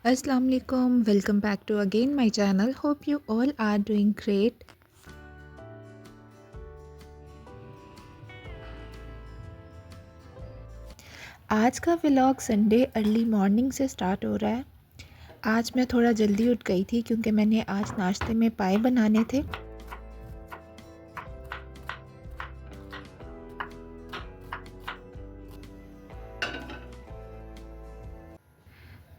Assalamu alaikum, welcome back to again my channel. Hope you all are doing great. आज का vlog Sunday early morning से start हो रहा है। आज मैं थोड़ा जल्दी उठ गई थी क्योंकि मैंने आज नाश्ते में पाए बनाने थे।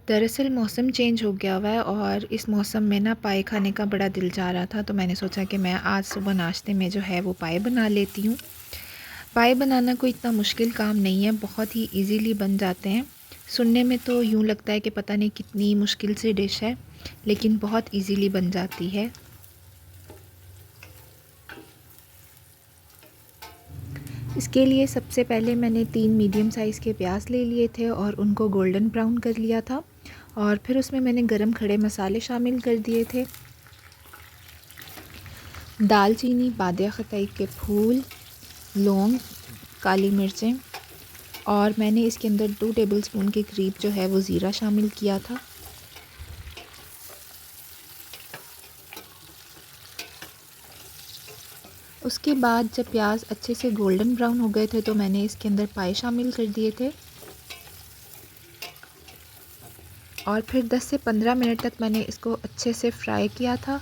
दरअसल मौसम चेंज हो गया हुआ है और इस मौसम में ना पाए खाने का बड़ा दिल चाह रहा था, तो मैंने सोचा कि मैं आज सुबह नाश्ते में जो है वो पाए बना लेती हूँ। पाए बनाना कोई इतना मुश्किल काम नहीं है, बहुत ही इजीली बन जाते हैं। सुनने में तो यूँ लगता है कि पता नहीं कितनी मुश्किल सी डिश है, लेकिन बहुत इजीली बन जाती है। इसके लिए सबसे पहले मैंने 3 मीडियम साइज़ के प्याज ले लिए थे और उनको गोल्डन ब्राउन कर लिया था, और फिर उसमें मैंने गरम खड़े मसाले शामिल कर दिए थे। दालचीनी, बादिया खताई के फूल, लौंग, काली मिर्चें, और मैंने इसके अंदर 2 टेबलस्पून के करीब जो है वो ज़ीरा शामिल किया था। उसके बाद जब प्याज अच्छे से गोल्डन ब्राउन हो गए थे तो मैंने इसके अंदर पाए शामिल कर दिए थे, और फिर 10 से 15 मिनट तक मैंने इसको अच्छे से फ्राई किया था।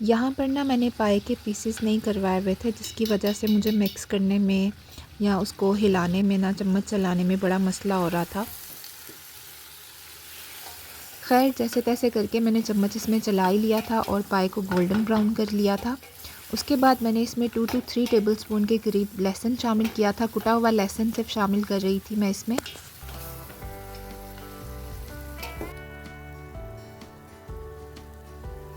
यहाँ पर ना मैंने पाए के पीसेस नहीं करवाए हुए थे, जिसकी वजह से मुझे मिक्स करने में या उसको हिलाने में ना चम्मच चलाने में बड़ा मसला हो रहा था। खैर जैसे तैसे करके मैंने चम्मच इसमें चला ही लिया था और पाए को गोल्डन ब्राउन कर लिया था। उसके बाद मैंने इसमें 2 to 3 टेबलस्पून के करीब लहसुन शामिल किया था। कुटा हुआ लहसुन सिर्फ शामिल कर रही थी मैं इसमें।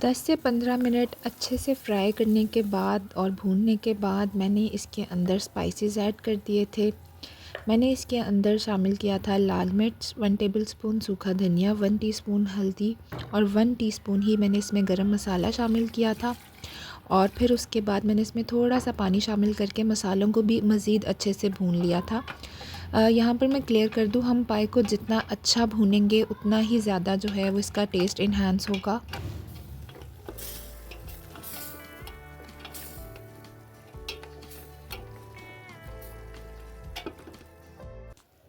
10 से 15 मिनट अच्छे से फ्राई करने के बाद और भूनने के बाद मैंने इसके अंदर स्पाइसेस ऐड कर दिए थे। मैंने इसके अंदर शामिल किया था लाल मिर्च 1 टेबलस्पून, सूखा धनिया 1 टीस्पून, हल्दी और 1 टीस्पून ही मैंने इसमें गरम मसाला शामिल किया था। और फिर उसके बाद मैंने इसमें थोड़ा सा पानी शामिल करके मसालों को भी मज़ीद अच्छे से भून लिया था। यहाँ पर मैं क्लियर कर दूँ, हम पाए को जितना अच्छा भूनेंगे उतना ही ज़्यादा जो है वो इसका टेस्ट इन्हांस होगा।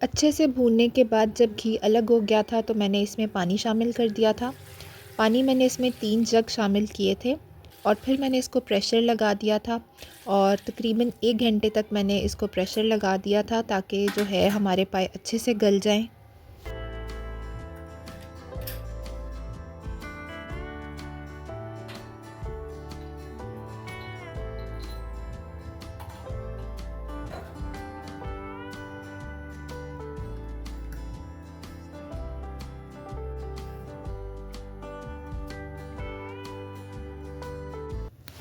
अच्छे से भूनने के बाद जब घी अलग हो गया था तो मैंने इसमें पानी शामिल कर दिया था। पानी मैंने इसमें 3 जग शामिल किए थे, और फिर मैंने इसको प्रेशर लगा दिया था, और तकरीबन 1 घंटे तक मैंने इसको प्रेशर लगा दिया था ताकि जो है हमारे पाए अच्छे से गल जाएं।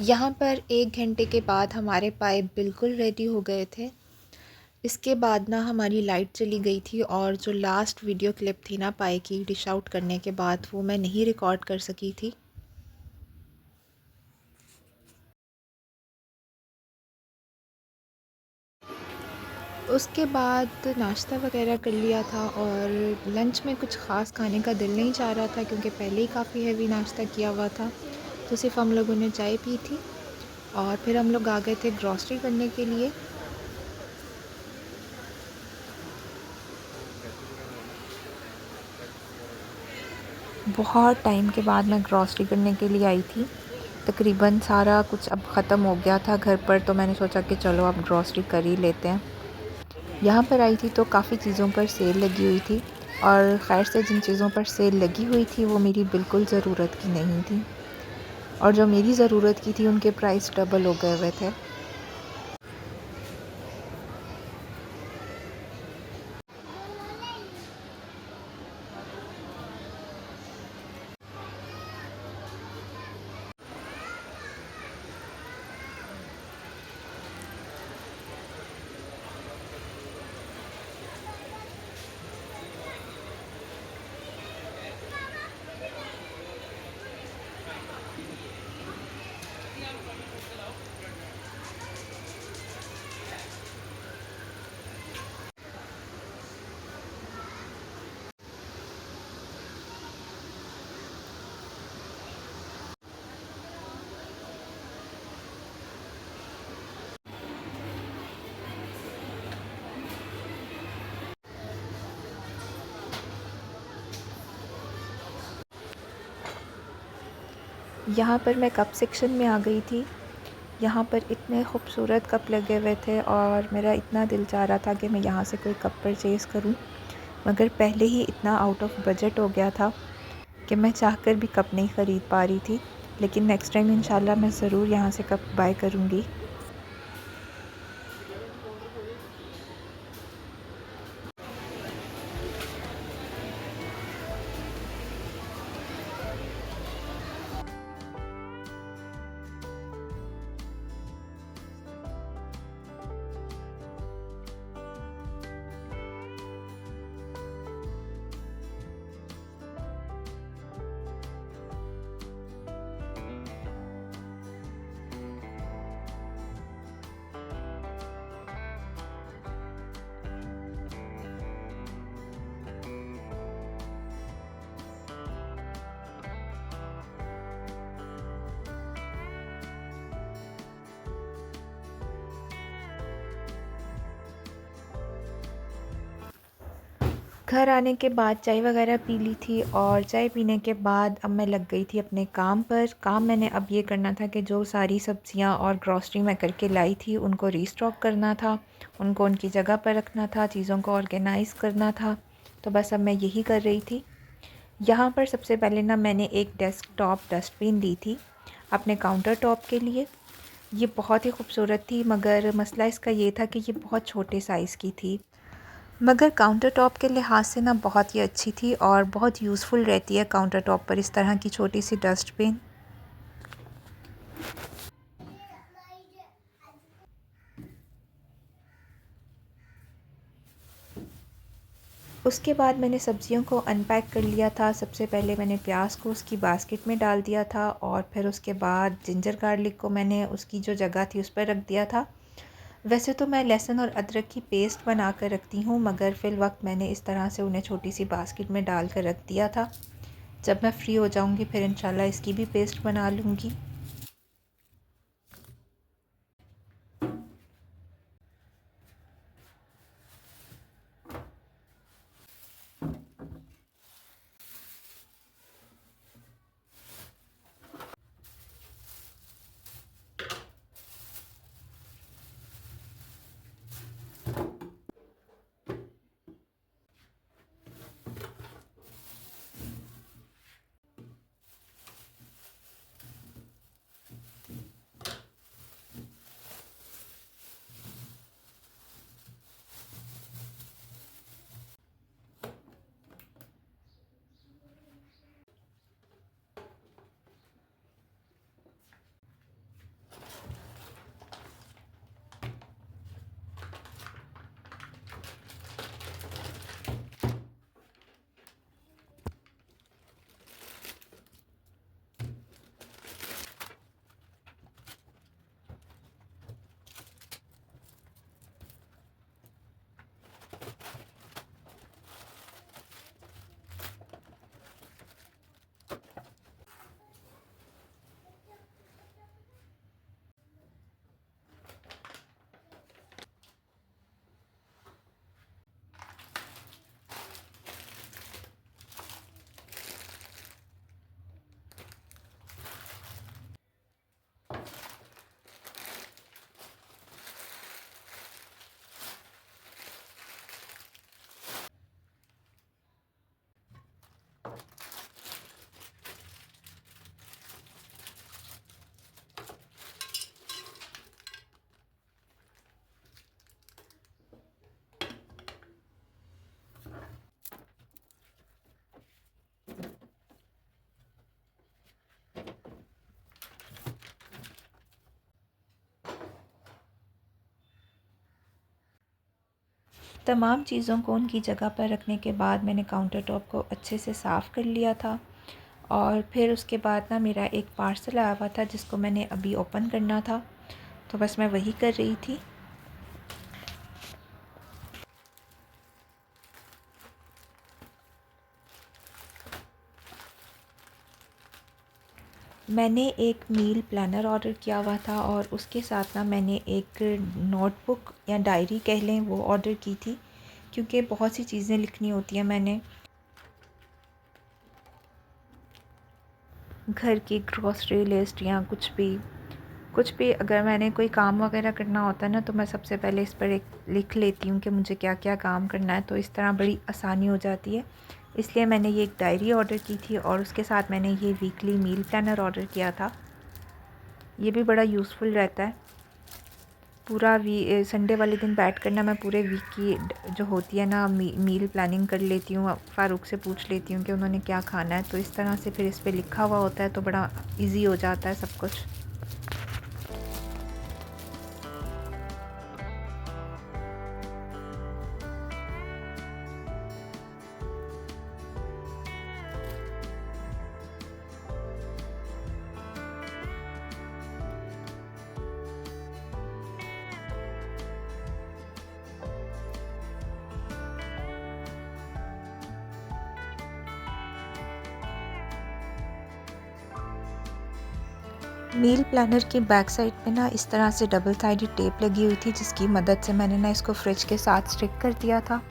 यहाँ पर 1 घंटे के बाद हमारे पाए बिल्कुल रेडी हो गए थे। इसके बाद ना हमारी लाइट चली गई थी, और जो लास्ट वीडियो क्लिप थी ना पाए की डिश आउट करने के बाद, वो मैं नहीं रिकॉर्ड कर सकी थी। उसके बाद नाश्ता वगैरह कर लिया था, और लंच में कुछ ख़ास खाने का दिल नहीं चाह रहा था क्योंकि पहले ही काफ़ी हैवी नाश्ता किया हुआ था। तो सिर्फ हम लोगों ने चाय पी थी, और फिर हम लोग आ गए थे ग्रॉसरी करने के लिए। बहुत टाइम के बाद मैं ग्रॉसरी करने के लिए आई थी। तकरीबन सारा कुछ अब ख़त्म हो गया था घर पर, तो मैंने सोचा कि चलो अब ग्रॉसरी कर ही लेते हैं। यहाँ पर आई थी तो काफ़ी चीज़ों पर सेल लगी हुई थी, और ख़ैर से जिन चीज़ों पर सेल लगी हुई थी वो मेरी बिल्कुल ज़रूरत की नहीं थी, और जो मेरी ज़रूरत की थी उनके प्राइस डबल हो गए हुए थे। यहाँ पर मैं कप सेक्शन में आ गई थी। यहाँ पर इतने खूबसूरत कप लगे हुए थे और मेरा इतना दिल चाह रहा था कि मैं यहाँ से कोई कप परचेज़ करूँ, मगर पहले ही इतना आउट ऑफ बजट हो गया था कि मैं चाहकर भी कप नहीं ख़रीद पा रही थी। लेकिन नेक्स्ट टाइम इंशाल्लाह मैं ज़रूर यहाँ से कप बाय करूँगी। घर आने के बाद चाय वगैरह पी ली थी और चाय पीने के बाद अब मैं लग गई थी अपने काम पर। काम मैंने अब ये करना था कि जो सारी सब्ज़ियाँ और ग्रॉसरी मैं करके लाई थी उनको रीस्टॉक करना था, उनको उनकी जगह पर रखना था, चीज़ों को ऑर्गेनाइज़ करना था। तो बस अब मैं यही कर रही थी। यहाँ पर सबसे पहले ना मैंने एक डेस्कटॉप डस्टबिन ली थी अपने काउंटर टॉप के लिए। ये बहुत ही खूबसूरत थी, मगर मसला इसका ये था कि ये बहुत छोटे साइज़ की थी, मगर काउंटर टॉप के लिहाज से ना बहुत ही अच्छी थी और बहुत यूज़फुल रहती है काउंटर टॉप पर इस तरह की छोटी सी डस्टबिन। उसके बाद मैंने सब्ज़ियों को अनपैक कर लिया था। सबसे पहले मैंने प्याज को उसकी बास्केट में डाल दिया था और फिर उसके बाद जिंजर गार्लिक को मैंने उसकी जो जगह थी उस पर रख दिया था। वैसे तो मैं लहसुन और अदरक की पेस्ट बना कर रखती हूँ, मगर फ़िल वक्त मैंने इस तरह से उन्हें छोटी सी बास्केट में डाल कर रख दिया था। जब मैं फ़्री हो जाऊँगी फिर इंशाल्लाह इसकी भी पेस्ट बना लूँगी। तमाम चीज़ों को उनकी जगह पर रखने के बाद मैंने काउंटर टॉप को अच्छे से साफ़ कर लिया था और फिर उसके बाद ना मेरा एक पार्सल आया हुआ था जिसको मैंने अभी ओपन करना था, तो बस मैं वही कर रही थी। मैंने एक मील प्लानर ऑर्डर किया हुआ था और उसके साथ ना मैंने एक नोटबुक या डायरी कह लें वो ऑर्डर की थी, क्योंकि बहुत सी चीज़ें लिखनी होती हैं मैंने। घर की ग्रॉसरी लिस्ट या कुछ भी अगर मैंने कोई काम वगैरह करना होता है ना, तो मैं सबसे पहले इस पर एक लिख लेती हूँ कि मुझे क्या क्या काम करना है, तो इस तरह बड़ी आसानी हो जाती है। इसलिए मैंने ये एक डायरी ऑर्डर की थी और उसके साथ मैंने ये वीकली मील प्लानर ऑर्डर किया था। ये भी बड़ा यूज़फुल रहता है। पूरा संडे वाले दिन बैठ कर ना मैं पूरे वीक की जो होती है ना मील प्लानिंग कर लेती हूँ। फ़ारूक से पूछ लेती हूँ कि उन्होंने क्या खाना है, तो इस तरह से फिर इस पे लिखा हुआ होता है तो बड़ा इजी हो जाता है सब कुछ। मील प्लानर की बैक साइड पे ना इस तरह से डबल साइडेड टेप लगी हुई थी, जिसकी मदद से मैंने ना इसको फ्रिज के साथ स्टिक कर दिया था।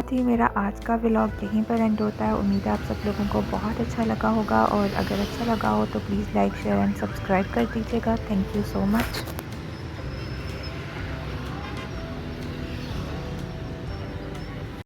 ही मेरा आज का व्लॉग यहीं पर एंड होता है। उम्मीद है आप सब लोगों को बहुत अच्छा लगा होगा, और अगर अच्छा लगा हो तो please like share and subscribe कर दीजिएगा। Thank you so much.